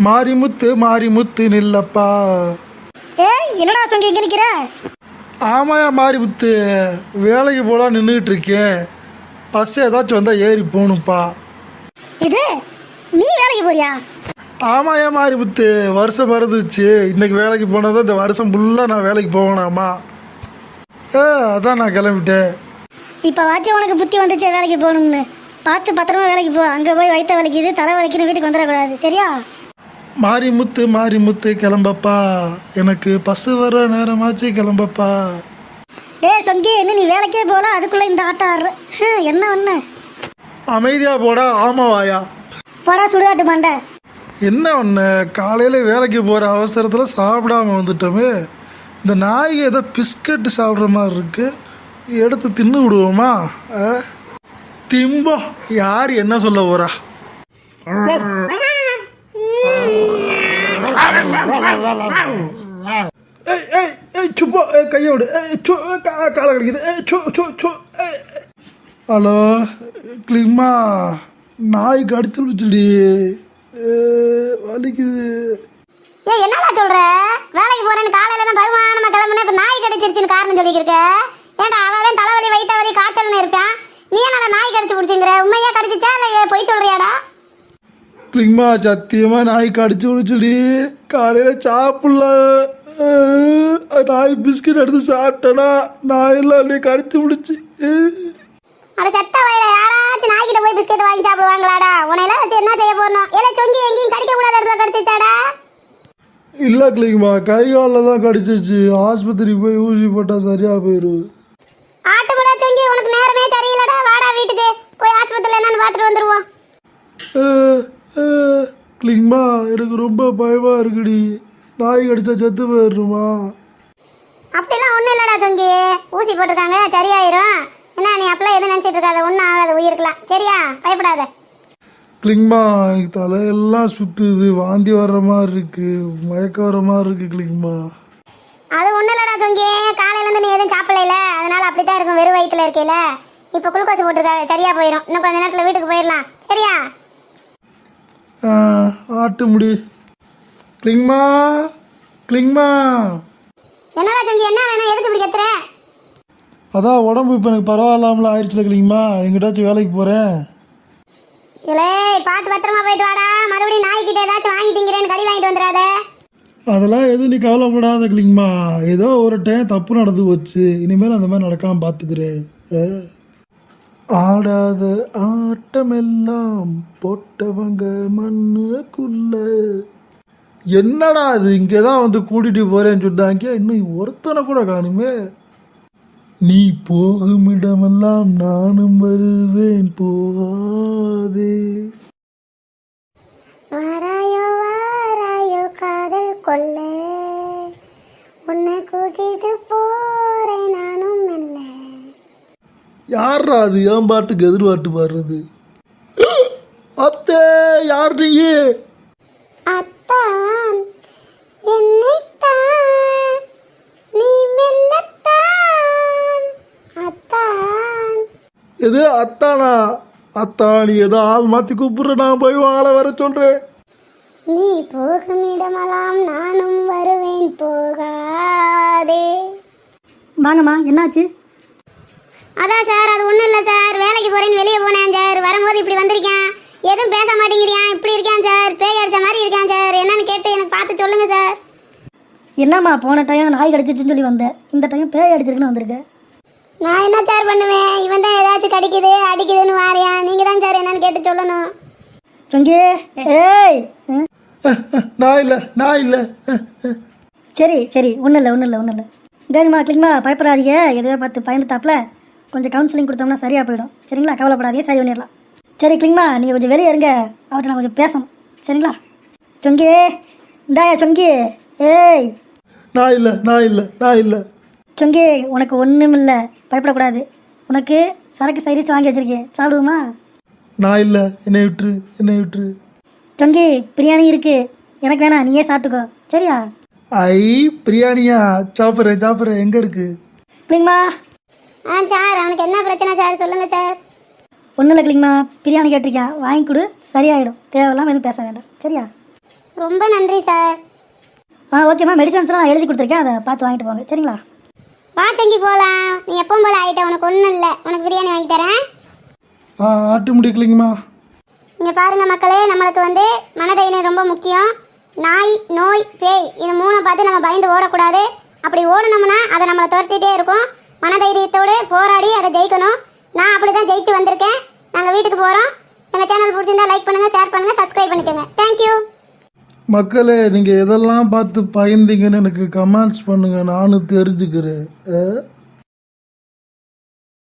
மாரிமுத்து நில்லப்பா. என்னடா சொங்க இங்க நிக்கிற? ஆமாயா மாரிமுத்து, வேலைக்கு போலாம் நின்றுட்டு இருக்கேன். பஸ் ஏதாச்சும் வந்தா ஏறி போகணும்ப்பா. இது நீ வேலைக்கு போறியா? ஆமாயா மாரிமுத்து, வருஷம் மறந்துச்சு. இன்னைக்கு வேலைக்கு போனதான் இந்த வருஷம் ஃபுல்லாக நான் வேலைக்கு போகணாமா. அதான் நான் கிளம்பிட்டேன். இப்போ வாட்சி உனக்கு புத்தி வந்துச்சு வேலைக்கு போகணும்னு. பார்த்து பத்திரமா வேலைக்கு போ. அங்கே போய் வயிற்ற வலிக்குது தலை வலிக்குன்னு வீட்டுக்கு வந்துடக்கூடாது, சரியா? மாரிமுத்து கிளம்பப்பா, எனக்கு பஸ் வர நேரமாச்சு, கிளம்பப்பா. சொங்கி என்ன நீ வேலைக்கே போல, அதுக்குள்ள இந்த ஆட்டம் ஆடுற. என்ன ஒண்ணு அமைதியா போடா. ஆமாவாயா? போடா சுடுகாட்டு மாண்ட. என்ன ஒன்று, காலையில் வேலைக்கு போகிற அவசரத்தில் சாப்பிடாம வந்துட்டோமே. இந்த நாய்க்கு ஏதோ பிஸ்கட்டு சாப்பிட்ற மாதிரி இருக்கு, எடுத்து தின்னு விடுவோமா? திம்போ, யார் என்ன சொல்ல போறா? சுப்பா கையோடு காலை கடிக்குது. ஹலோ கிளிமா, நாய் கடிச்சு விடுச்சுடி, வலிக்குது. என்னடா சொல்ற? வேலைக்கு போறேன்னு காலையில தான் பருமானமா கிளம்புன, இப்ப நாய் கடிச்சிருச்சுன்னு காரணம் சொல்லிக்கிருக்க. ஏன்டா அவன் தலைவலி வயிற்று வலி காய்ச்சல்னு இருப்பான், நீ என்னடா நாய் கடிச்சு பிடிச்சுங்கிற? உண்மையா கடிச்சிச்சா இல்லை பொய் சொல்றியாடா? கிளிமா சத்தியமா நாய் கடிச்சு விடுச்சுடி. காலையில சாப்பிடல, நாய் பிஸ்கட் எடுத்து சாப்பிட்டேனா நாயெல்லாம் அப்படியே கடிச்சு விடுச்சு. அட செத்த வயல, யாராச்சும் நாய்கிட்ட போய் பிஸ்கட் வாங்கி சாப்பிடுவாங்களாடா? உன்னையெல்லாம் வச்சு என்ன செய்ய போறோம்? ஏல சொங்கி எங்கேயும் கடிக்க கூடாத இடத்துல கடிச்சிட்டாடா? இல்லை கிளிமா, கை காலில் தான் கடிச்சிச்சு. ஆஸ்பத்திரி போய் ஊசி போட்டா சரியா போயிடும். ஆட்டுமுடா சொங்கி, உனக்கு நேரமே சரியில்லடா. வாடா வீட்டுக்கு போய் ஆஸ்பத்திரியில் என்னன்னு பார்த்துட்டு வந்துருவோம். கிளிமா, எனக்கு ரொம்ப பயமா இருக்குடி. நாய் கடிச்சா செத்து போயிடுமா? அப்படிலாம் ஒன்றும் இல்லடா சொங்கி, ஊசி போட்டிருக்காங்க சரியாயிரும். என்ன நீ அப்பெல்லாம் எதுவும் நினச்சிட்டு இருக்காத, ஒன்றும் ஆகாது, உயிருக்கலாம், சரியா? பயப்படாத. கிளிமா, எனக்கு தலையெல்லாம் சுற்றுது, வாந்தி வர்ற மாதிரி இருக்கு, மயக்க வர மாதிரி இருக்கு கிளிமா. அது ஒன்றும் இல்லடா சொங்கி, காலையிலேருந்து நீ எதுவும் சாப்பிடல, அதனால அப்படித்தான் இருக்கும், வெறும் வயிற்றுல இருக்கையில. இப்போ குளுக்கோஸ் போட்டிருக்காங்க, சரியா போயிடும். இன்னும் கொஞ்ச நேரத்தில் வீட்டுக்கு போயிடலாம், சரியா? ஆட்டு முடி. கிளிமா. என்னடா சொங்கி, என்ன வேணும்? எதுக்கு இப்படி கத்துற? அதான் உடம்பு இப்போ எனக்கு பரவாயில்லாமல ஆயிடுச்சுல கிளிமா, எங்கிட்டாச்சும் வேலைக்கு போகிறேன். இல்லை, பார்த்து பத்திரமா போயிட்டு வாடா. மறுபடியும் நாய்கிட்ட ஏதாச்சும் வாங்கி திங்கிறேன்னு கடி வாங்கிட்டு வந்துடாத. அதெல்லாம் எதுவும் நீ கவலைப்படாத கிளிமா, ஏதோ ஒரு டைம் தப்பு நடந்து போச்சு, இனிமேல் அந்த மாதிரி நடக்காமல் பார்த்துக்கிறேன். ஆடாத ஆட்டமெல்லாம் போட்டவங்க மண்ணுக்குள்ள. என்னடா அது, இங்கே தான் வந்து கூட்டிகிட்டு போகிறேன்னு சொன்னாங்க, இன்னும் ஒருத்தனை கூட காணுமே. நீ போகும் இடமெல்லாம் நானும் வருவேன், போகாதே. வாராயோ வாராயோ காதல் கொல்ல, உன்னை கூட்டிட்டு போறேன் நானும் மெல்ல. யாரா அது ஏன் பாட்டுக்கு எதிர்பார்த்து பாடுறது? அத்தே, யார் நீங்க? அத்தான், என்னைத்தான், நீ மெல்லத்தான், அத்தான். எது அத்தானா? அத்தானி ஏதோ ஆள் மாற்றி கூப்பிடுற, நான் போய் ஆளை வர சொல்கிறேன். நீ போகும் இடமெல்லாம் நானும் வருவேன், போகாதே. வாங்கம்மா, என்னாச்சு? அதான் சார், அது ஒன்றும் இல்லை சார். வேலைக்கு போகிறேன்னு வெளியே போனேன் சார். வரும்போது இப்படி வந்திருக்கேன், எதுவும் பேச மாட்டேங்கிறியான், இப்படி இருக்கான் சார். பேய் அடிச்ச மாதிரி இருக்கான் சார். என்னன்னு கேட்டு எனக்கு பார்த்து சொல்லுங்க சார். என்னம்மா, போன டைம் நாய் கடிச்சிச்சுன்னு சொல்லி வந்தேன், இந்த டைம் பேய் அடிச்சிருக்குன்னு வந்திருக்கேன். நான் என்ன சார் பண்ணுவேன்? இவன் தான் ஏதாச்சும் கடிக்குது அடிக்குதுன்னு வாரியா. நீங்கள் தான் சார் என்னன்னு கேட்டு சொல்லணும். சொங்கி, ஏய். நான் இல்லை. சரி, ஒன்றும் இல்லை. சரிம்மா கிளிமா, பயப்படாதீங்க. எதையோ பார்த்து பயந்துட்டாப்ல, கொஞ்சம் கவுன்சிலிங் கொடுத்தோம்னா சரியாக போயிடும், சரிங்களா? கவலைப்படாதீங்க, சரி பண்ணிடலாம். சரி கிளிமா, நீங்கள் கொஞ்சம் வெளியே இருங்க, அவர்கிட்ட நான் கொஞ்சம் பேசணும், சரிங்களா? சொங்கி, இந்தாயா சொங்கி. ஏய், நான் இல்லை. சொங்கி, உனக்கு ஒன்றும் இல்லை, பயப்படக்கூடாது. உனக்கு சரக்கு சைடிஷ் வாங்கி வச்சிருக்கேன், சாப்பிடுவோமா? நான் இல்லை, என்னை விட்டுரு. சொங்கி, பிரியாணி இருக்கு, எனக்கு வேணாம், நீயே சாப்பிட்டுக்கோ, சரியா? ஐ, பிரியாணியா? சாப்பிட்றேன். எங்கே இருக்கு கிளிமா? சார், அவனுக்கு என்ன பிரச்சனை சார், சொல்லுங்க சார். ஒன்றும் இல்லை கிளிமா, பிரியாணி கேட்டிருக்கேன், வாங்கி கொடு, சரியாயிடும். தேவையில்லாமல் எதுவும் பேச வேண்டாம், சரியா? ரொம்ப நன்றி சார். ஓகேம்மா, மெடிசன்ஸ்லாம் நான் எழுதி கொடுத்துருக்கேன், அதை பார்த்து வாங்கிட்டு போங்க சரிங்களா? வா சங்கி போகலாம். நீ எப்பவும் போல ஆகிட்ட, உனக்கு ஒன்றும் இல்லை, உனக்கு பிரியாணி வாங்கி தரேன். ஆட்டி முடிக்கலைங்கம்மா. இங்கே பாருங்க மக்களே, நம்மளுக்கு வந்து மனதைரியம் ரொம்ப முக்கியம். நாய், நோய், பேய் இது மூணை பார்த்து நம்ம பயந்து ஓடக்கூடாது. அப்படி ஓடணும்னா அதை நம்மளை துரத்திட்டே இருக்கும். மனதைரியத்தோடு போராடி அதை ஜெயிக்கணும். நான் அப்படி தான் ஜெயிச்சு வந்திருக்கேன். நாங்கள் வீட்டுக்கு போகிறோம். எங்கள் சேனல் பிடிச்சிருந்தா லைக் பண்ணுங்கள், ஷேர் பண்ணுங்கள், சப்ஸ்கிரைப் பண்ணிக்கோங்க. தேங்க்யூ மக்களே, நீங்கள் எதெல்லாம் பார்த்து பயந்தீங்கன்னு எனக்கு கமெண்ட்ஸ் பண்ணுங்கள், நானும் தெரிஞ்சுக்கிறேன்.